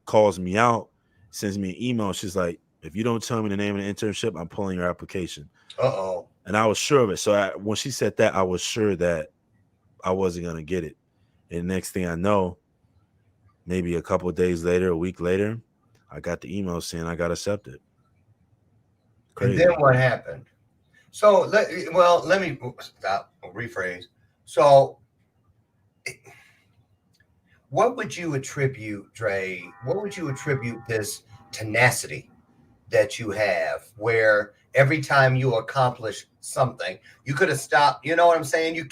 S3: calls me out, sends me an email. She's like, if you don't tell me the name of the internship, I'm pulling your application. And And I was sure of it. So when she said that, I was sure that I wasn't going to get it. And next thing I know, maybe a couple of days later, a week later, I got the email saying I got accepted.
S1: And then
S3: Crazy.
S1: what happened? So let me stop, rephrase. So what would you attribute, Dre? What would you attribute this tenacity that you have, where every time you accomplish something, you could have stopped? You know what I'm saying? You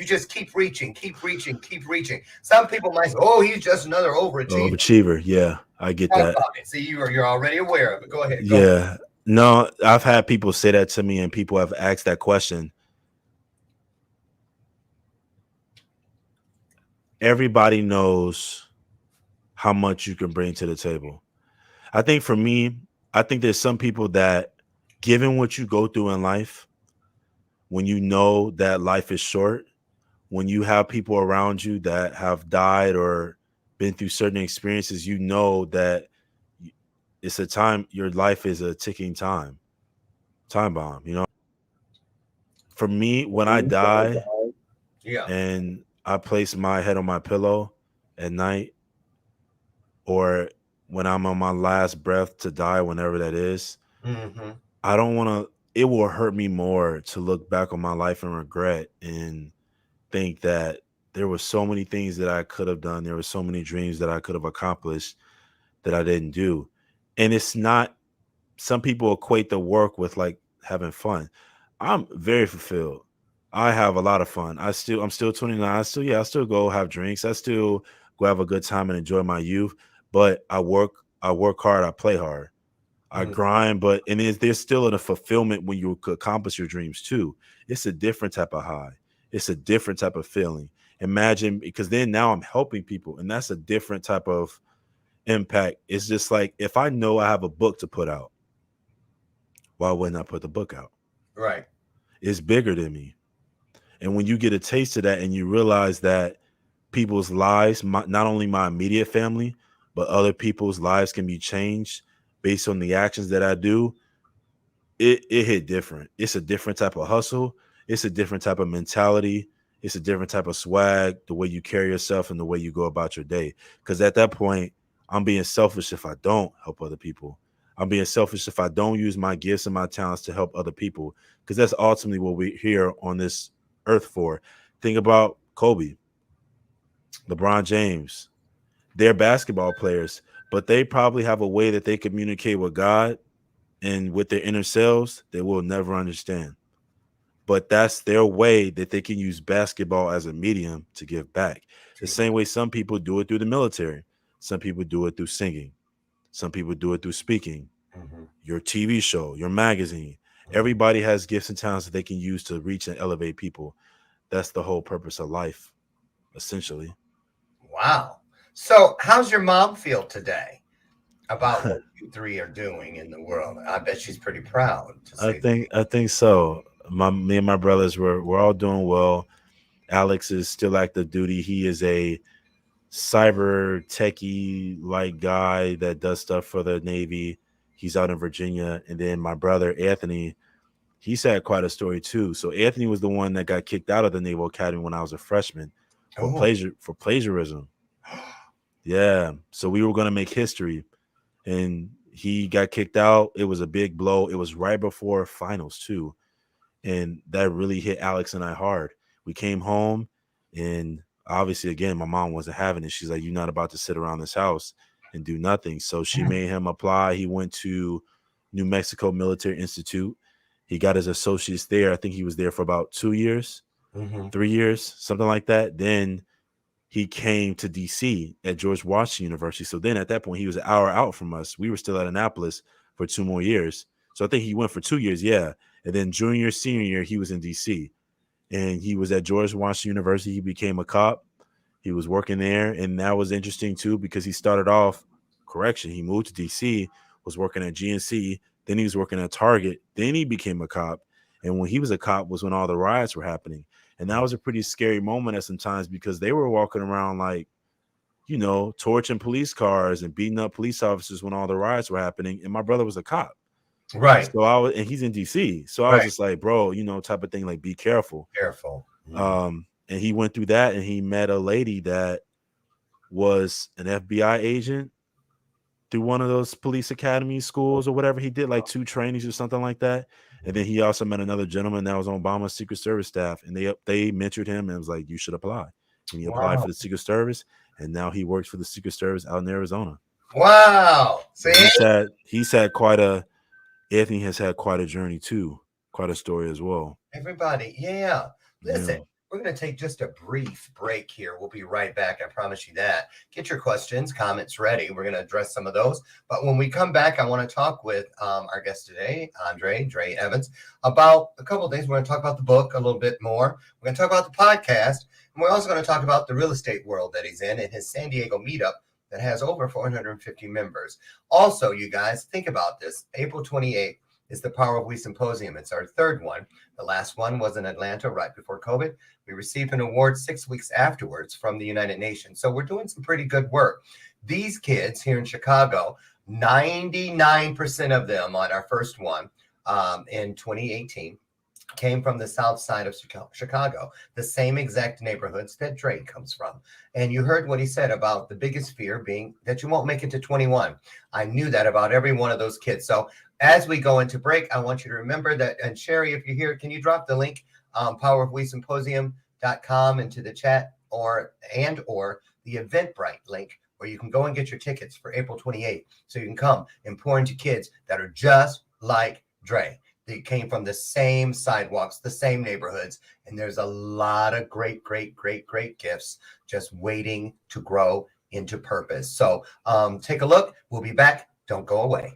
S1: just keep reaching, keep reaching, keep reaching. Some people might say, "Oh, he's just another overachiever."
S3: Overachiever. Yeah, I get
S1: Talk
S3: that.
S1: about it. See, you're already aware of it. Go ahead. Go.
S3: Yeah. No, I've had people say that to me, and people have asked that question. Everybody knows how much you can bring to the table. I think for me, I think there's some people that, given what you go through in life, when you know that life is short, when you have people around you that have died or been through certain experiences, you know that it's a time, your life is a ticking time bomb. You know, for me, when I die
S1: Yeah.
S3: and I place my head on my pillow at night, or when I'm on my last breath to die, whenever that is,
S1: Mm-hmm.
S3: I don't want to, it will hurt me more to look back on my life and regret and think that there were so many things that I could have done. There were so many dreams that I could have accomplished that I didn't do. And it's not, some people equate the work with like having fun. I'm very fulfilled. I have a lot of fun. I'm still 29. I still go have drinks. I still go have a good time and enjoy my youth. But I work hard, I play hard. I
S1: Mm-hmm.
S3: grind, but and there's still a fulfillment when you accomplish your dreams too. It's a different type of high. It's a different type of feeling. Imagine, because then now I'm helping people, and that's a different type of impact. It's just like, if I know I have a book to put out, why wouldn't I put the book out?
S1: Right.
S3: It's bigger than me. And when you get a taste of that and you realize that people's lives, not only my immediate family, but other people's lives can be changed based on the actions that I do, it hit different. It's a different type of hustle. It's a different type of mentality. It's a different type of swag, the way you carry yourself and the way you go about your day. Because at that point, I'm being selfish if I don't help other people. I'm being selfish if I don't use my gifts and my talents to help other people. Because that's ultimately what we're here on this earth for. Think about Kobe, LeBron James. They're basketball players, but they probably have a way that they communicate with God and with their inner selves they will never understand. But that's their way that they can use basketball as a medium to give back. The same way some people do it through the military. Some people do it through singing. Some people do it through speaking.
S1: Mm-hmm.
S3: Your TV show, your magazine.
S1: Mm-hmm.
S3: Everybody has gifts and talents that they can use to reach and elevate people. That's the whole purpose of life, essentially.
S1: Wow. So, how's your mom feel today about what you three are doing in the world? I bet she's pretty proud to say the least.
S3: I think so. Me and my brothers we're all doing well. Alex is still active duty. He is a cyber techie like guy that does stuff for the Navy. He's out in Virginia. And then my brother Anthony, he's had quite a story too. So Anthony was the one that got kicked out of the Naval Academy when I was a freshman
S1: Oh.
S3: for plagiarism. Yeah. So we were gonna make history, and he got kicked out. It was a big blow. It was right before finals too. And that really hit Alex and I hard. We came home, and obviously, again, my mom wasn't having it. She's like, "You're not about to sit around this house and do nothing." So she made him apply. He went to New Mexico Military Institute. He got his associates there. I think he was there for about 2 years,
S1: Mm-hmm.
S3: 3 years, something like that. Then he came to DC at George Washington University. So then at that point, he was an hour out from us. We were still at Annapolis for 2 more years. So I think he went for 2 years, yeah. And then junior, senior year, he was in DC. And he was at George Washington University. He became a cop. He was working there. And that was interesting too, because he started off, correction, he moved to DC, was working at GNC. Then he was working at Target. Then he became a cop. And when he was a cop was when all the riots were happening. And that was a pretty scary moment at some times, because they were walking around like, torching police cars and beating up police officers when all the riots were happening. And my brother was a cop.
S1: Right.
S3: So and he's in DC. So I was just like, bro, type of thing, like, be careful.
S1: Careful.
S3: And he went through that, and he met a lady that was an FBI agent through one of those police academy schools or whatever. He did like 2 trainings or something like that. And then he also met another gentleman that was on Obama's Secret Service staff, and they mentored him and was like, you should apply. And he applied for the Secret Service, and now he works for the Secret Service out in Arizona.
S1: Wow. See?
S3: Anthony has had quite a journey too, quite a story as well.
S1: Everybody, yeah. Listen, we're going to take just a brief break here. We'll be right back. I promise you that. Get your questions, comments ready. We're going to address some of those. But when we come back, I want to talk with our guest today, DRE Evens, about a couple of things. We're going to talk about the book a little bit more. We're going to talk about the podcast. And we're also going to talk about the real estate world that he's in and his San Diego meetup that has over 450 members. Also, you guys, think about this. April 28th is the Power of We Symposium. It's our 3rd one. The last one was in Atlanta right before COVID. We received an award 6 weeks afterwards from the United Nations. So we're doing some pretty good work. These kids here in Chicago, 99% of them on our first one in 2018 came from the south side of Chicago, the same exact neighborhoods that Dre comes from. And you heard what he said about the biggest fear being that you won't make it to 21. I knew that about every one of those kids. So as we go into break, I want you to remember that. And Sherry, if you're here, can you drop the link, powerofwesymposium.com into the chat or the Eventbrite link, where you can go and get your tickets for April 28th. So you can come and pour into kids that are just like Dre. They came from the same sidewalks, the same neighborhoods, and there's a lot of great gifts just waiting to grow into purpose. So take a look. We'll be back. Don't go away.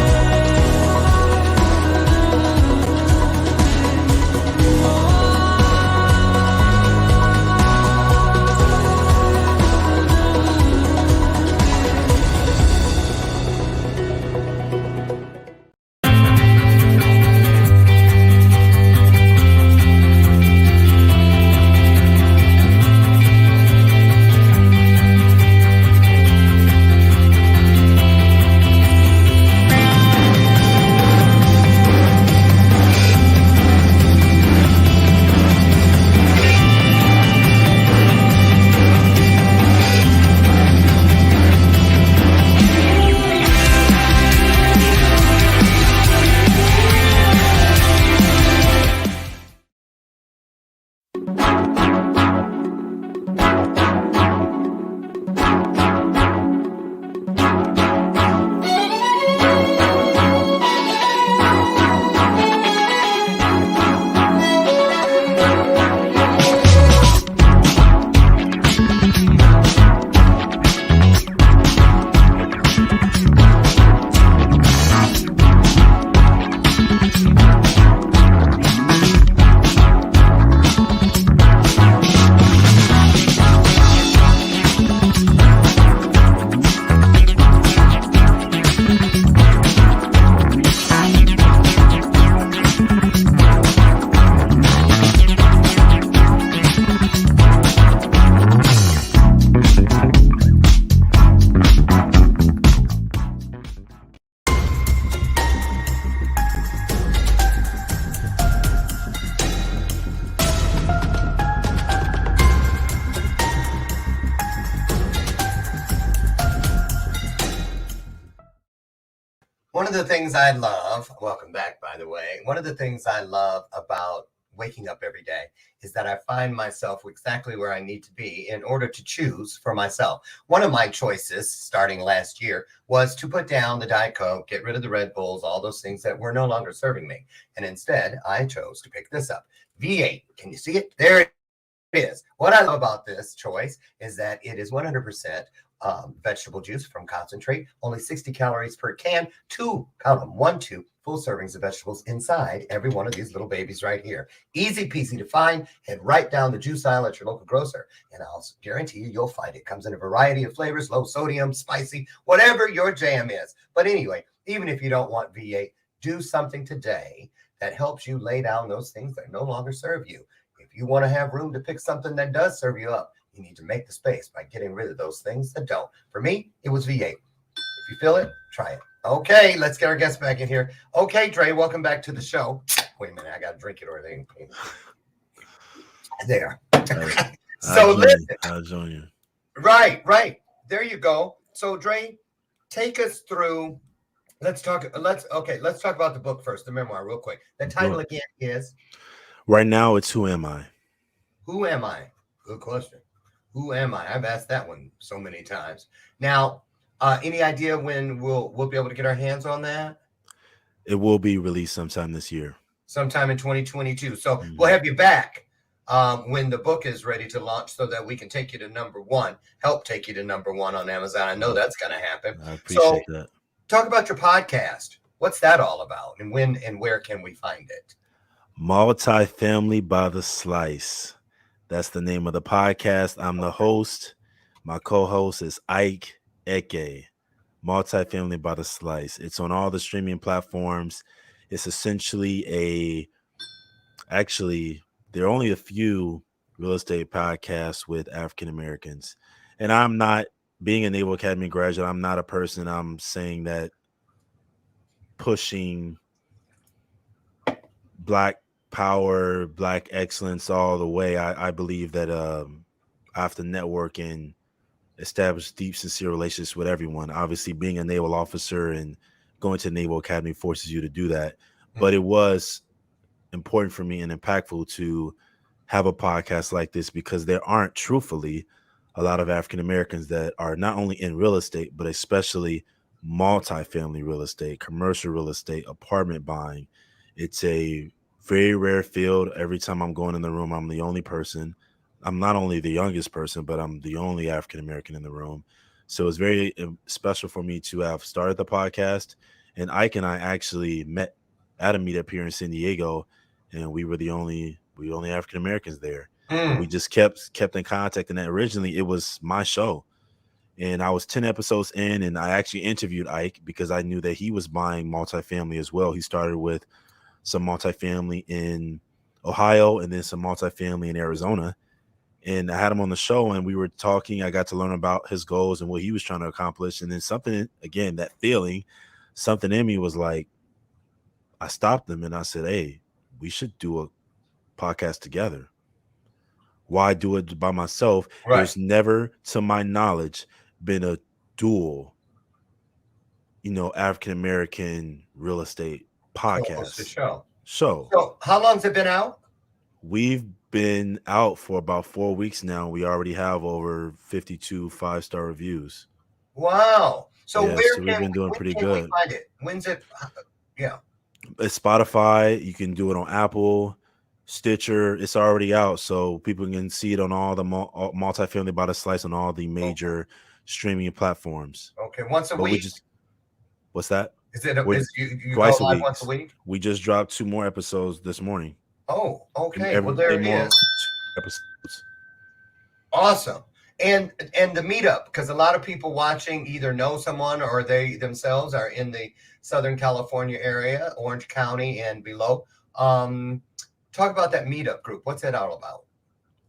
S1: One of the things I love, welcome back, by the way. One of the things I love about waking up every day is that I find myself exactly where I need to be in order to choose for myself. One of my choices starting last year was to put down the Diet Coke, get rid of the Red Bulls, all those things that were no longer serving me. And instead, I chose to pick this up. V8. Can you see it? There it is. What I love about this choice is that it is 100% vegetable juice from concentrate, only 60 calories per can, 2 full servings of vegetables inside every one of these little babies right here. Easy peasy to find. Head right down the juice aisle at your local grocer, and I'll guarantee you'll find it. Comes in a variety of flavors, low sodium, spicy, whatever your jam is. But anyway, even if you don't want V8, do something today that helps you lay down those things that no longer serve you. If you want to have room to pick something that does serve you up, you need to make the space by getting rid of those things that don't. For me, it was V8. If you feel it, try it. Okay, let's get our guests back in here. Okay, Dre, welcome back to the show. Wait a minute, I gotta drink it or they ain't paying. There. So listen,
S3: I'll join you.
S1: right. There you go. So Dre, take us through. Let's talk about the book first, the memoir, real quick. The title again is
S3: Right now it's Who Am I?
S1: Who Am I? Good question. Who am I? I've asked that one so many times. Now, any idea when we'll be able to get our hands on that?
S3: It will be released sometime this year.
S1: Sometime in 2022. So we'll have you back when the book is ready to launch so that we can take you to #1, help take you to #1 on Amazon. I know that's going to happen.
S3: I appreciate that.
S1: Talk about your podcast. What's that all about? And when and where can we find it?
S3: Multifamily by the Slice. That's the name of the podcast. I'm the host. My co-host is Ike Eke. Multifamily by the Slice. It's on all the streaming platforms. It's essentially there are only a few real estate podcasts with African Americans. And I'm not, being a Naval Academy graduate, I'm not a person I'm saying that pushing Black power, Black excellence all the way. I believe that I have to network and establish deep, sincere relationships with everyone. Obviously, being a naval officer and going to Naval Academy forces you to do that. But it was important for me and impactful to have a podcast like this because there aren't, truthfully, a lot of African Americans that are not only in real estate, but especially multifamily real estate, commercial real estate, apartment buying. It's a very rare field. Every time I'm going in the room, I'm the only person. I'm not only the youngest person, but I'm the only African American in the room. So it's very special for me to have started the podcast. And Ike and I actually met at a meetup here in San Diego, and we were the only African Americans there. And we just kept in contact. And originally it was my show. And I was 10 episodes in, and I actually interviewed Ike because I knew that he was buying multifamily as well. He started with some multifamily in Ohio and then some multifamily in Arizona. And I had him on the show and we were talking. I got to learn about his goals and what he was trying to accomplish. And then something, again, that feeling, something in me was like, I stopped him and I said, hey, we should do a podcast together. Why do it by myself?
S1: Right.
S3: There's never, to my knowledge, been a dual, African-American real estate podcast
S1: show.
S3: So
S1: how long's it been out?
S3: We've been out for about 4 weeks now. We already have over 52 5-star reviews.
S1: Wow. So
S3: yeah,
S1: we've
S3: been doing pretty good.
S1: Find it? When's it? Yeah.
S3: It's Spotify. You can do it on Apple, Stitcher. It's already out, so people can see it on all the Multifamily by the Slice on all the major streaming platforms.
S1: Okay, once a week.
S3: What's that?
S1: Is it you
S3: twice
S1: go
S3: a
S1: live
S3: week?
S1: Once a week?
S3: We just dropped 2 more episodes this morning.
S1: Oh, okay. Well, there it is.
S3: Episodes.
S1: Awesome. And the meetup, because a lot of people watching either know someone or they themselves are in the Southern California area, Orange County and below. Talk about that meetup group. What's that all about?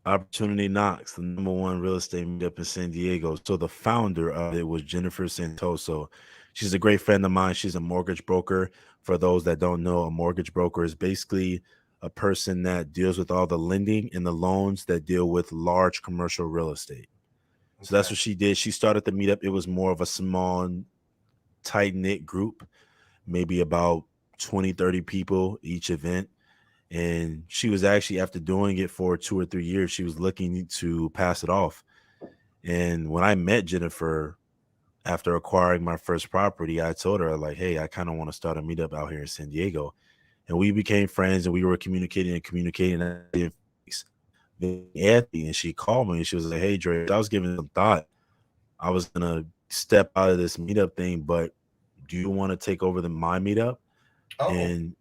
S3: Opportunity Knocks, the #1 real estate meetup in San Diego. So the founder of it was Jennifer Santoso. She's a great friend of mine. She's a mortgage broker. For those that don't know, a mortgage broker is basically a person that deals with all the lending and the loans that deal with large commercial real estate. Okay. So that's what she did. She started the meetup. It was more of a small, tight-knit group, maybe about 20, 30 people each event. And she was actually, after doing it for 2 or 3 years, she was looking to pass it off. And when I met Jennifer after acquiring my first property, I told her, like, hey, I kind of want to start a meetup out here in San Diego. And we became friends and we were communicating. And she called me and she was like, hey, Dre, I was giving some thought. I was going to step out of this meetup thing, but do you want to take over my meetup? Oh. And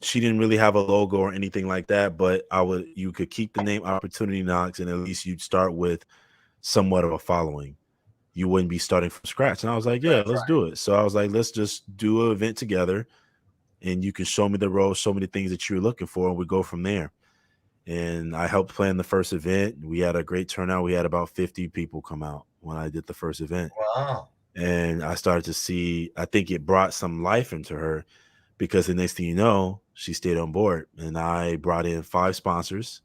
S3: she didn't really have a logo or anything like that, but you could keep the name Opportunity Knocks and at least you'd start with somewhat of a following. You wouldn't be starting from scratch. And I was like, yeah, let's do it. So I was like, let's just do an event together and you can show me the road, show me the things that you're looking for, and we go from there. And I helped plan the first event. We had a great turnout. We had about 50 people come out when I did the first event.
S1: Wow.
S3: And I started to see, I think it brought some life into her, because the next thing you know, she stayed on board. And I brought in 5 sponsors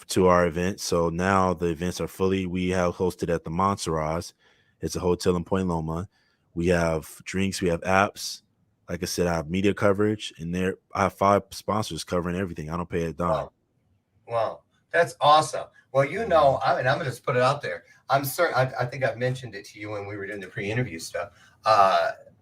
S3: to our event. So now the events are we have hosted at the Montserrat. It's a hotel in Point Loma. We have drinks, we have apps. Like I said, I have media coverage, and I have 5 sponsors covering everything. I don't pay a dime.
S1: Wow. Wow. That's awesome. Well, I'm going to just put it out there. I'm certain, I think I've mentioned it to you when we were doing the pre-interview stuff.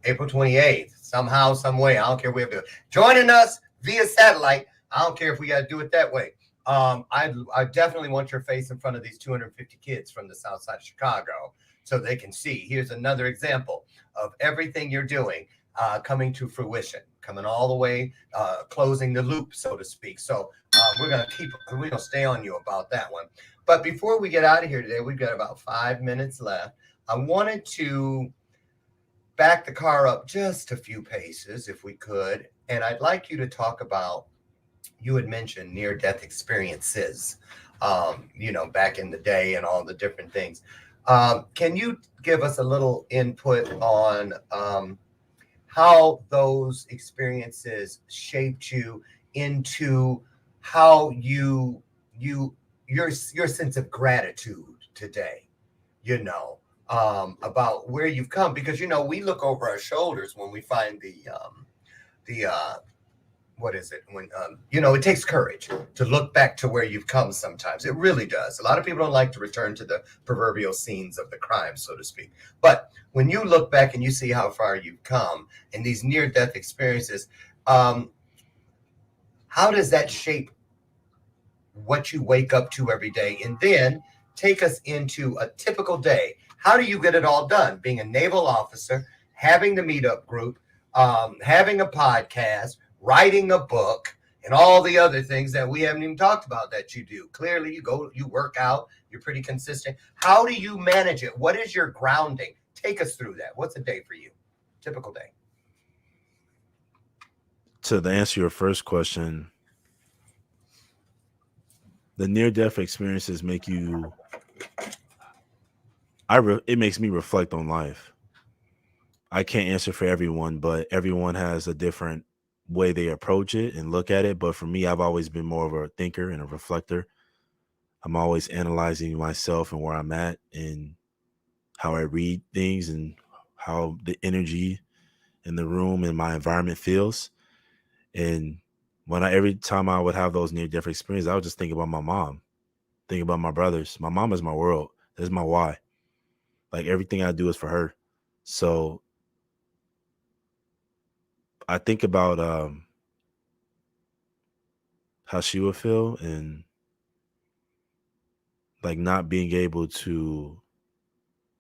S1: April 28th, somehow, some way. I don't care. We have to joining us via satellite. I don't care if we got to do it that way. I definitely want your face in front of these 250 kids from the South Side of Chicago so they can see. Here's another example of everything you're doing coming to fruition, coming all the way, closing the loop, so to speak. So we're gonna stay on you about that one. But before we get out of here today, we've got about 5 minutes left. I wanted to back the car up just a few paces, if we could, and I'd like you to talk about. You had mentioned near-death experiences, back in the day and all the different things. Can you give us a little input on how those experiences shaped you into how your sense of gratitude today, about where you've come? Because, we look over our shoulders when we find the what is it? When, it takes courage to look back to where you've come sometimes. It really does. A lot of people don't like to return to the proverbial scenes of the crime, so to speak. But when you look back and you see how far you've come in these near-death experiences, how does that shape what you wake up to every day? And then take us into a typical day. How do you get it all done? Being a naval officer, having the meetup group, having a podcast, writing a book, and all the other things that we haven't even talked about that you do. Clearly, you work out, you're pretty consistent. How do you manage it? What is your grounding? Take us through that. What's a day for you? Typical day.
S3: To answer your first question, the near-death experiences make you, it makes me reflect on life. I can't answer for everyone, but everyone has a different way they approach it and look at it. But for me, I've always been more of a thinker and a reflector. I'm always analyzing myself and where I'm at and how I read things and how the energy in the room and my environment feels. And every time I would have those near-death experiences, I would just think about my mom, think about my brothers. My mom is my world. That's my why. Like, everything I do is for her. So I think about how she would feel, and like not being able to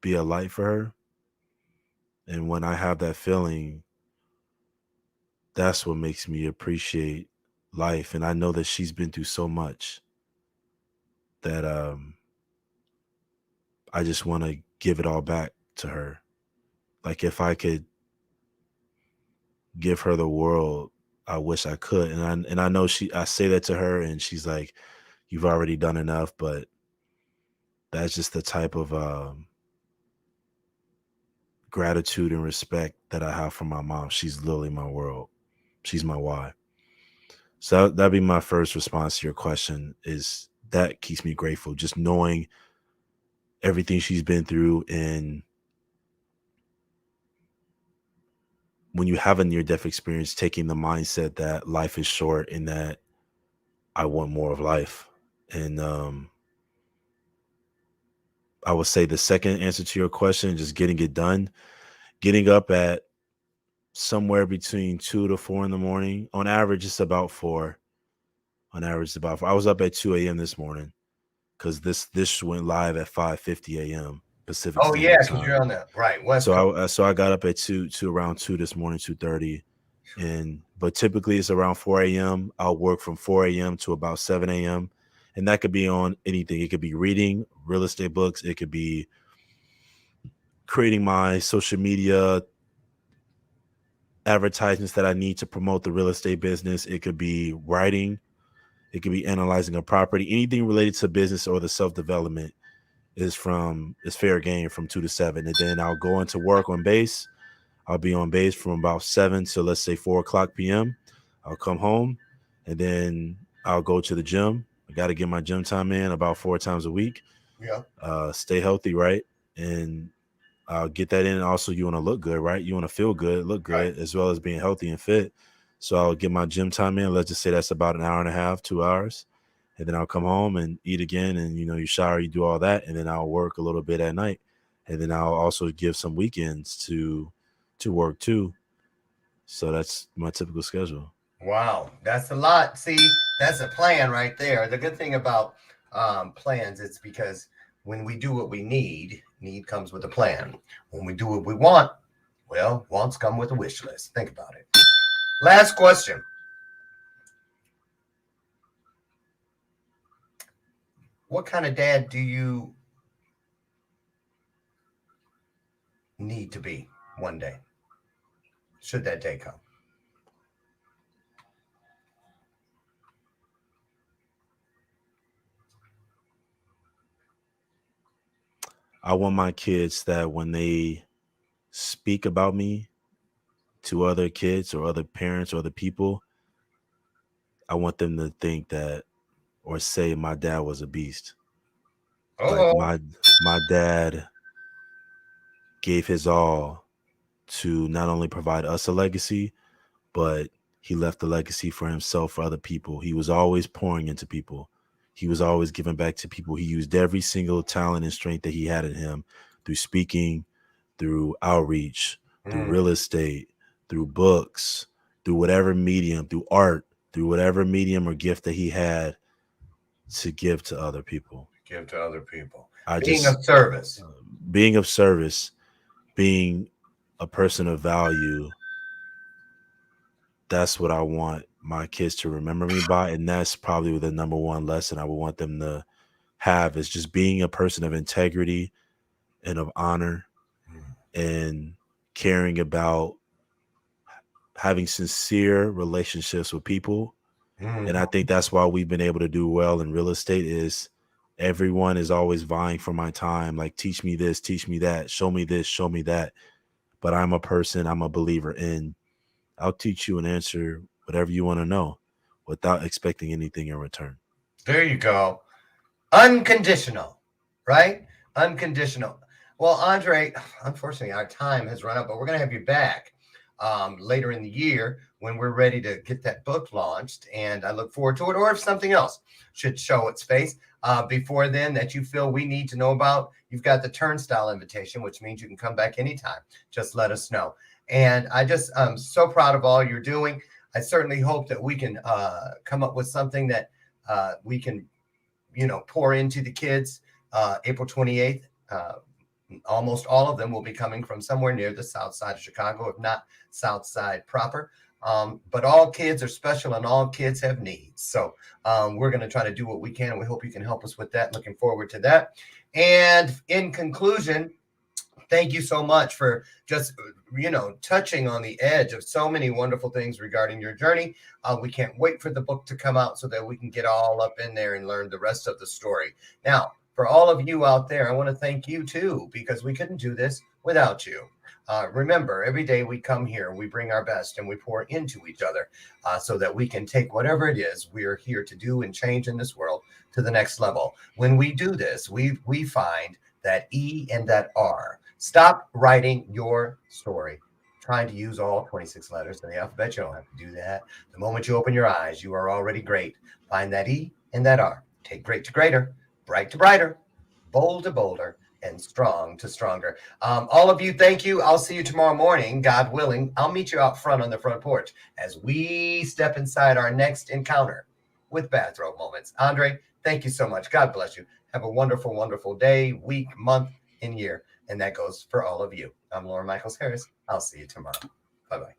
S3: be a light for her. And when I have that feeling, that's what makes me appreciate life. And I know that she's been through so much that I just want to give it all back to her. Like, if I could give her the world, I wish I could. And I know I say that to her and she's like, you've already done enough. But that's just the type of gratitude and respect that I have for my mom. She's literally my world. She's my why. So that'd be my first response to your question, is that keeps me grateful, just knowing everything she's been through. And when you have a near-death experience, taking the mindset that life is short and that I want more of life. And I would say the second answer to your question, just getting it done, getting up at somewhere between 2 to 4 in the morning. On average, it's about 4. On average, it's about 4. I was up at 2 a.m. this morning because this went live at 5:50 a.m. Pacific Standard Time.
S1: Oh, yeah, because you're on that. Right. West Coast.
S3: So I got up at around 2 this morning, 2:30. But typically it's around 4 a.m. I'll work from 4 a.m. to about 7 a.m. And that could be on anything. It could be reading real estate books. It could be creating my social media advertisements that I need to promote the real estate business. It could be writing. It could be analyzing a property, anything related to business or the self-development. is fair game from 2 to 7. And then I'll go into work on base. I'll be on base from about 7 to, let's say, 4 o'clock p.m. I'll come home, and then I'll go to the gym. I got to get my gym time in about 4 times a week.
S1: Yeah.
S3: Stay healthy, right? And I'll get that in. Also, you want to look good, right? You want to feel good, look good,
S1: Right.
S3: as well as being healthy and fit. So I'll get my gym time in. Let's just say that's about an hour and a half, 2 hours. And then I'll come home and eat again. And, you shower, you do all that. And then I'll work a little bit at night. And then I'll also give some weekends to work too. So that's my typical schedule.
S1: Wow, that's a lot. See, that's a plan right there. The good thing about plans, it's because when we do what we need comes with a plan. When we do what we want, well, wants come with a wish list. Think about it. Last question. What kind of dad do you need to be one day? Should that day come?
S3: I want my kids that when they speak about me to other kids or other parents or other people, I want them to think that or say my dad was a beast. Like
S1: Oh,
S3: my dad gave his all to not only provide us a legacy, but he left a legacy for himself, for other people. He was always pouring into people. He was always giving back to people. He used every single talent and strength that he had in him through speaking, through outreach, through real estate, through books, through whatever medium, through art, through whatever medium or gift that he had to give to other people.
S1: give to other people.
S3: I
S1: Being
S3: just
S1: of service.
S3: being of service, being a person of value, that's what I want my kids to remember me by. And that's probably the number one lesson I would want them to have, is just being a person of integrity and of honor and caring about having sincere relationships with people. And I think that's why we've been able to do well in real estate, is everyone is always vying for my time. Like, teach me this, teach me that, show me this, show me that. But I'm a believer in, I'll teach you and answer whatever you want to know without expecting anything in return.
S1: There you go. Unconditional, right? Unconditional. Well, Andre, unfortunately, our time has run out, but we're going to have you back later in the year when we're ready to get that book launched. And I look forward to it. Or if something else should show its face before then that you feel we need to know about, you've got the turnstile invitation, which means you can come back anytime. Just let us know. And I'm so proud of all you're doing. I certainly hope that we can come up with something that we can, pour into the kids. April 28th. Almost all of them will be coming from somewhere near the south side of Chicago, if not south side proper. But all kids are special and all kids have needs. So we're going to try to do what we can, and we hope you can help us with that. Looking forward to that. And in conclusion, thank you so much for just, touching on the edge of so many wonderful things regarding your journey. We can't wait for the book to come out so that we can get all up in there and learn the rest of the story. Now, for all of you out there, I want to thank you too, because we couldn't do this without you. Remember, every day we come here, we bring our best and we pour into each other so that we can take whatever it is we are here to do and change in this world to the next level. When we do this, we find that E and that R. Stop writing your story, trying to use all 26 letters in the alphabet. You don't have to do that. The moment you open your eyes, you are already great. Find that E and that R. Take great to greater, bright to brighter, bold to bolder, and strong to stronger. All of you, thank you. I'll see you tomorrow morning, God willing. I'll meet you out front on the front porch as we step inside our next encounter with Bathrobe Moments. Andre, thank you so much. God bless you. Have a wonderful, wonderful day, week, month, and year. And that goes for all of you. I'm Laura Michaels Harris. I'll see you tomorrow. Bye-bye.